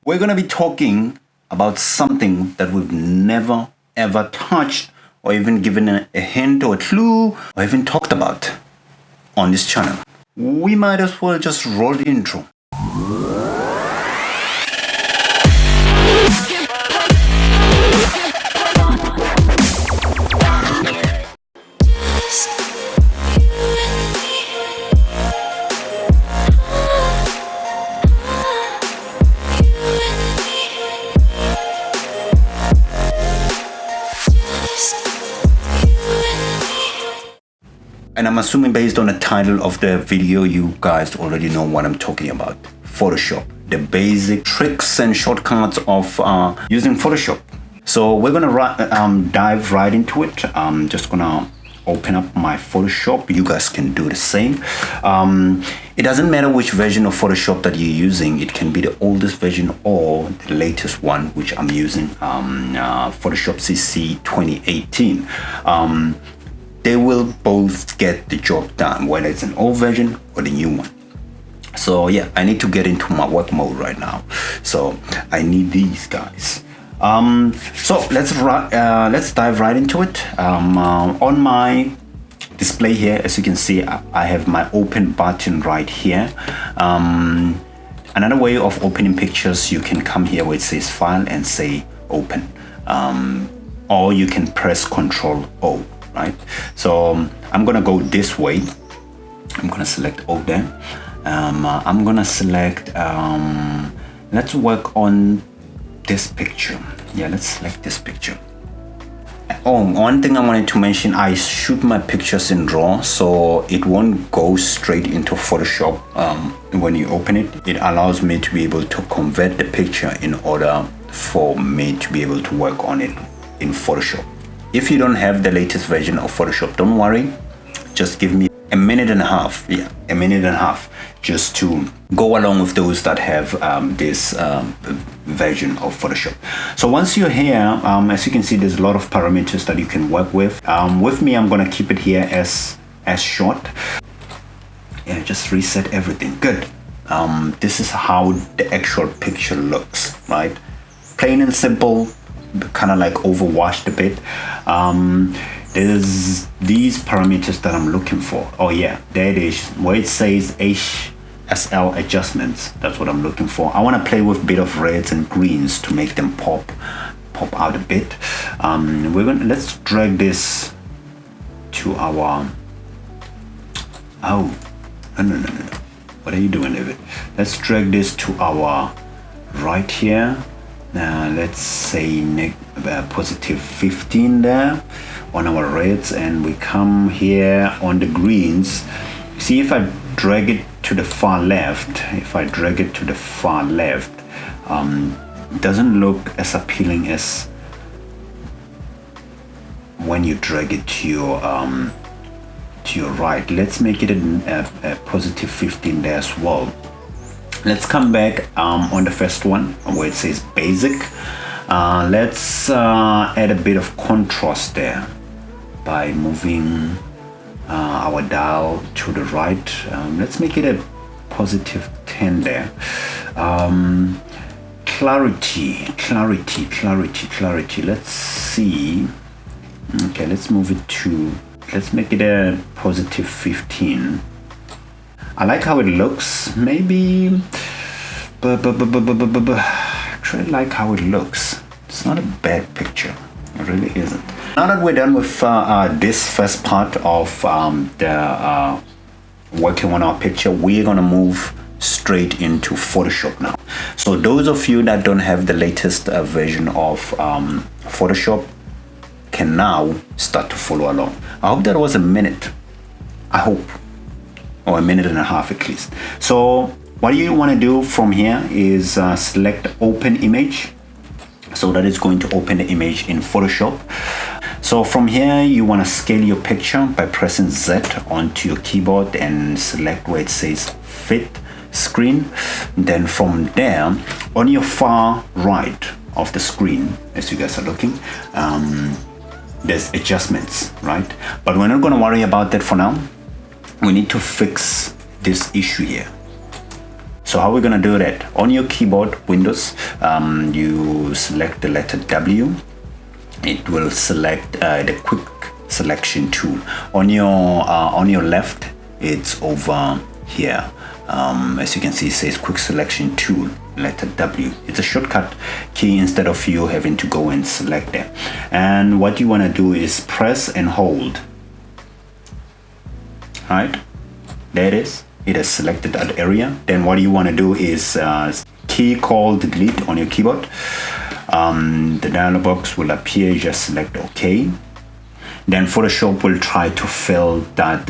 We're going to be talking about something that we've never ever touched or even given a hint or a clue or even talked about on this channel. We might as well just roll the intro. And I'm assuming based on the title of the video, you guys already know what I'm talking about. Photoshop, the basic tricks and shortcuts of using Photoshop. So we're gonna dive right into it. I'm just gonna open up my Photoshop. You guys can do the same. It doesn't matter which version of Photoshop that you're using. It can be the oldest version or the latest one, which I'm using, Photoshop CC 2018. They will both get the job done, whether it's an old version or the new one. So yeah, I need to get into my work mode right now. So I need these guys. So let's dive right into it. On my display here, as you can see, I have my open button right here. Another way of opening pictures, you can come here where it says file and say open, or you can press Ctrl O. Right, so I'm gonna go this way. I'm gonna select O there. I'm gonna select, let's work on this picture. Yeah, let's select this picture. Oh, one thing I wanted to mention, I shoot my pictures in RAW, so it won't go straight into Photoshop. When you open it, it allows me to be able to convert the picture in order for me to be able to work on it in Photoshop. If you don't have the latest version of Photoshop, don't worry. Just give me a minute and a half. Yeah, a minute and a half, just to go along with those that have this version of Photoshop. So once you're here, as you can see, there's a lot of parameters that you can work with. With me, I'm gonna keep it here as short. Yeah, just reset everything. Good. This is how the actual picture looks, right? Plain and simple. Kind of like overwashed a bit. There's these parameters that I'm looking for. Oh yeah, there it is, where it says HSL adjustments. That's what I'm looking for. I want to play with a bit of reds and greens to make them pop out a bit. Let's drag this to our, oh no, what are you doing with it? Let's drag this to our right here. Now let's say positive 15 there on our reds, and we come here on the greens. See, if I drag it to the far left, it doesn't look as appealing as when you drag it to your right. Let's make it a positive 15 there as well. Let's come back on the first one where it says basic. Let's add a bit of contrast there by moving our dial to the right. Let's make it a positive 10 there. Clarity. Let's see. Okay, let's make it a positive 15. I like how it looks. Maybe, actually like how it looks. It's not a bad picture. It really isn't. Now that we're done with this first part of working on our picture, we're gonna move straight into Photoshop now. So those of you that don't have the latest version of Photoshop can now start to follow along. I hope that was a minute. I hope. Or a minute and a half at least. So what you want to do from here is select open image, so that it's going to open the image in Photoshop. So from here you want to scale your picture by pressing Z onto your keyboard and select where it says fit screen. Then from there, on your far right of the screen, as you guys are looking, there's adjustments, right? But we're not going to worry about that for now. We need to fix this issue here. So So how are we gonna do that? On your keyboard, Windows, you select the letter W. It will select the quick selection tool. On your left, it's over here. As you can see, it says quick selection tool, letter W. It's a shortcut key instead of you having to go and select it. And what you want to do is press and hold. Right, there it is. It has selected that area. Then what you want to do is key called delete on your keyboard. The dialog box will appear. You just select OK. Then Photoshop will try to fill that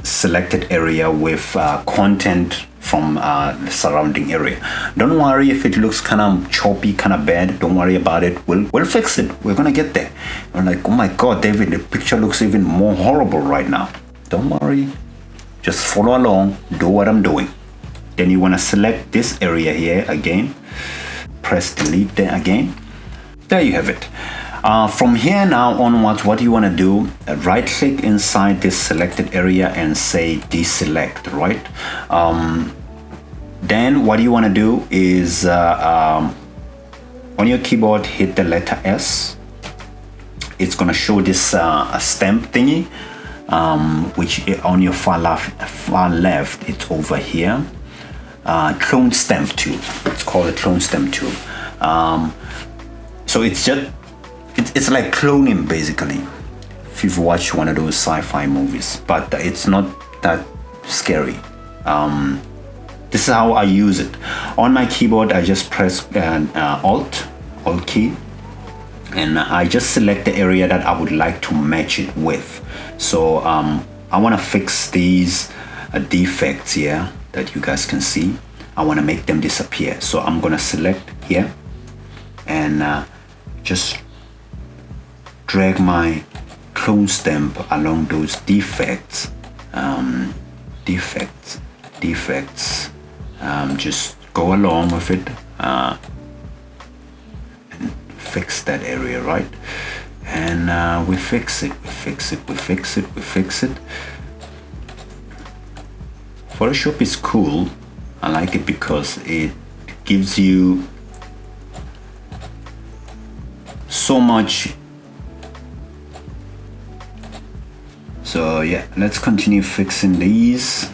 selected area with content from the surrounding area. Don't worry if it looks kind of choppy, kind of bad. Don't worry about it. We'll fix it. We're gonna get there. I'm like, oh my God, David, the picture looks even more horrible right now. Don't worry. Just follow along. Do what I'm doing. Then you want to select this area here again. Press delete there again. There you have it. From here now onwards, what you want to do, right click inside this selected area and say deselect, right? Then what you want to do is on your keyboard, hit the letter S. It's going to show this stamp thingy, which on your far left, it's over here. Clone stamp tool. It's called a clone stamp tool. So it's just it's like cloning basically, if you've watched one of those sci-fi movies, but it's not that scary. This is how I use it. On my keyboard, I just press Alt key, and I just select the area that I would like to match it with. So I want to fix these defects here that you guys can see. I want to make them disappear. So I'm going to select here and just drag my clone stamp along those defects. Just go along with it and fix that area, right? And we fix it. Photoshop is cool. I like it because it gives you so much. So yeah, let's continue fixing these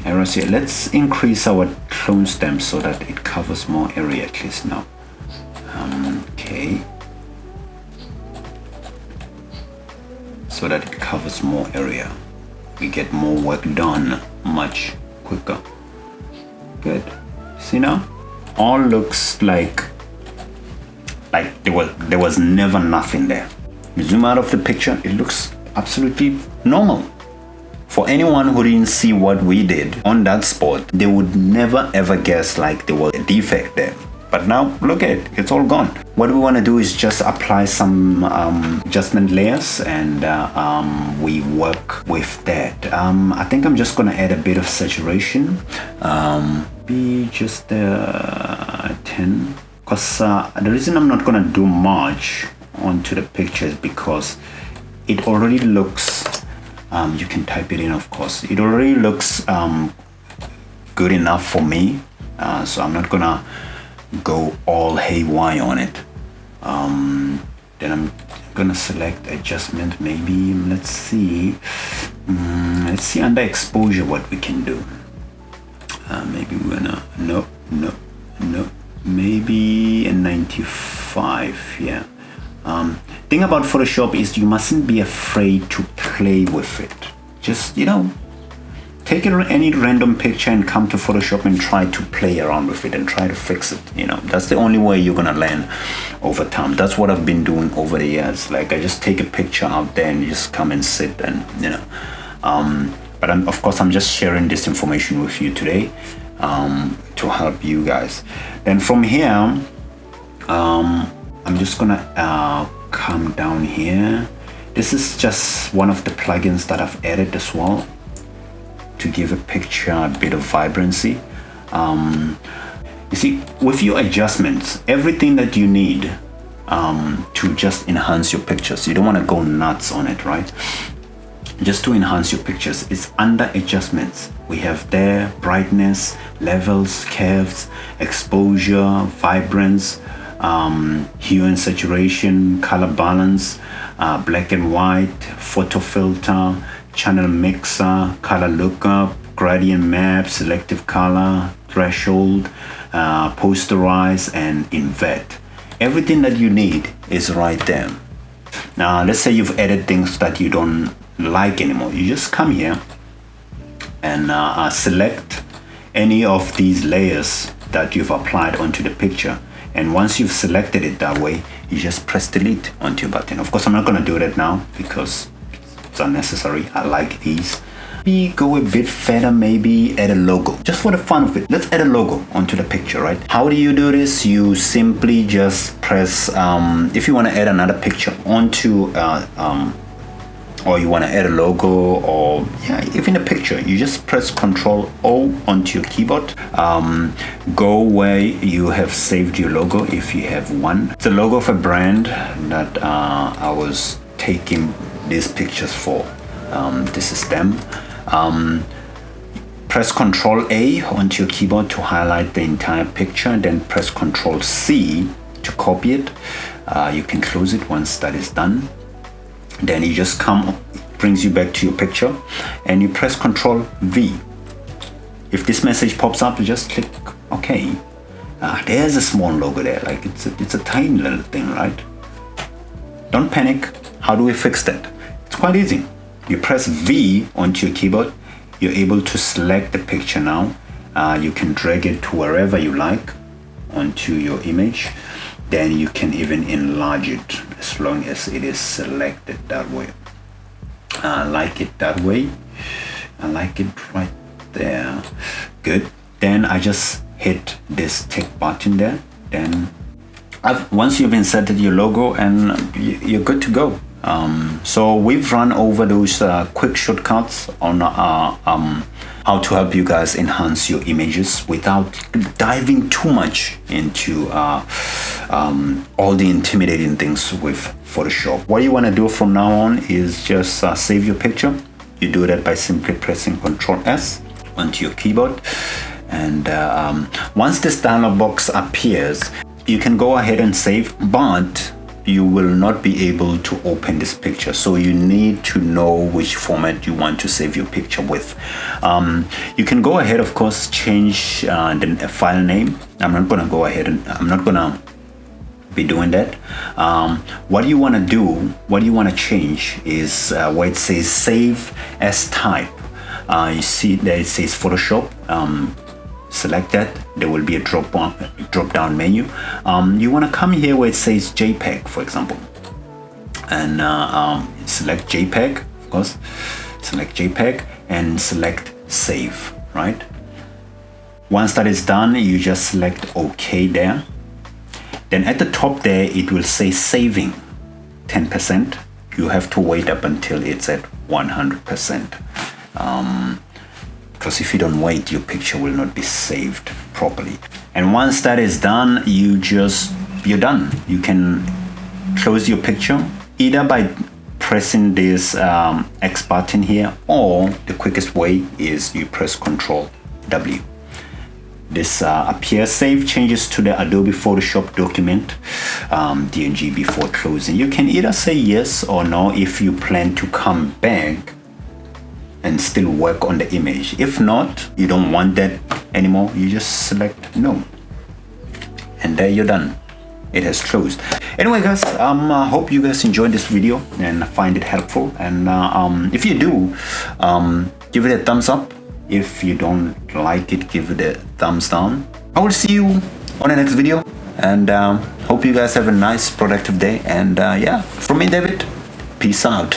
errors here. Let's increase our clone stamp so that it covers more area at least now. Okay. So that it covers more area. We get more work done much quicker. Good. See now? All looks like there was never nothing there. You zoom out of the picture, it looks absolutely normal. For anyone who didn't see what we did on that spot, they would never ever guess like there was a defect there. But now look at it, it's all gone. What we want to do is just apply some adjustment layers, and we work with that. I think I'm just going to add a bit of saturation, be just 10, because the reason I'm not going to do much onto the picture is because it already looks, you can type it in of course, it already looks good enough for me, so I'm not gonna go all haywire on it. Then I'm gonna select adjustment, maybe, let's see under exposure what we can do. Maybe we're gonna, no, maybe a 95, yeah. Thing about Photoshop is you mustn't be afraid to play with it. Just, take any random picture and come to Photoshop and try to play around with it and try to fix it. That's the only way you're gonna learn over time. That's what I've been doing over the years. Like, I just take a picture out there and just come and sit and but of course I'm just sharing this information with you today to help you guys. Then from here I'm just gonna come down here. This is just one of the plugins that I've added as well to give a picture a bit of vibrancy. You see, with your adjustments, everything that you need to just enhance your pictures, you don't want to go nuts on it, right? just to enhance your pictures. It's under adjustments. We have there brightness, levels, curves, exposure, vibrance, hue and saturation, color balance, black and white, photo filter, channel mixer, color lookup, gradient map, selective color, threshold, posterize, and invert. Everything that you need is right there. Now let's say you've added things that you don't like anymore. You just come here and select any of these layers that you've applied onto the picture, and once you've selected it that way, you just press delete onto your button. Of course, I'm not going to do that now because it's unnecessary. I like these. Maybe go a bit further, maybe add a logo just for the fun of it. Let's add a logo onto the picture, right? How do you do this? You simply just press if you want to add another picture onto or you want to add a logo, or yeah, even a picture, you just press Ctrl O onto your keyboard. Go where you have saved your logo if you have one. It's a logo of a brand that I was taking these pictures for. This is them. Press Ctrl A onto your keyboard to highlight the entire picture, and then press Ctrl C to copy it. You can close it once that is done. Then you just come, brings you back to your picture, and you press Ctrl V. If this message pops up, you just click OK. There's a small logo there, like it's a tiny little thing, right? Don't panic. How do we fix that? It's quite easy. You press V onto your keyboard. You're able to select the picture now. You can drag it to wherever you like onto your image. Then you can even enlarge it as long as it is selected that way. I like it that way. I like it right there. Good. Then I just hit this tick button there. Then once you've inserted your logo, and you're good to go. So we've run over those quick shortcuts on how to help you guys enhance your images without diving too much into all the intimidating things with Photoshop. What you want to do from now on is just save your picture. You do that by simply pressing Ctrl S onto your keyboard, and once this dialog box appears, you can go ahead and save, but you will not be able to open this picture. So you need to know which format you want to save your picture with. You can go ahead, of course, change the file name. I'm not gonna go ahead and I'm not gonna be doing that. What you want to do, what you want to change is where it says save as type. You see that it says Photoshop. Select that. There will be a drop down menu. You want to come here where it says JPEG, for example, and select JPEG, of course. Select JPEG and select save, right? Once that is done, you just select OK there. Then at the top there, it will say saving 10%. You have to wait up until it's at 100%. Because if you don't wait, your picture will not be saved properly. And once that is done, you're done. You can close your picture either by pressing this X button here, or the quickest way is you press Ctrl W. This appear save changes to the Adobe Photoshop document DNG before closing. You can either say yes or no if you plan to come back and still work on the image. If not, you don't want that anymore, you just select no, and there you're done. It has closed. Anyway guys, hope you guys enjoyed this video and find it helpful, and if you do, give it a thumbs up. If you don't like it, give it a thumbs down. I will see you on the next video, and hope you guys have a nice productive day. And yeah, from me, David, peace out.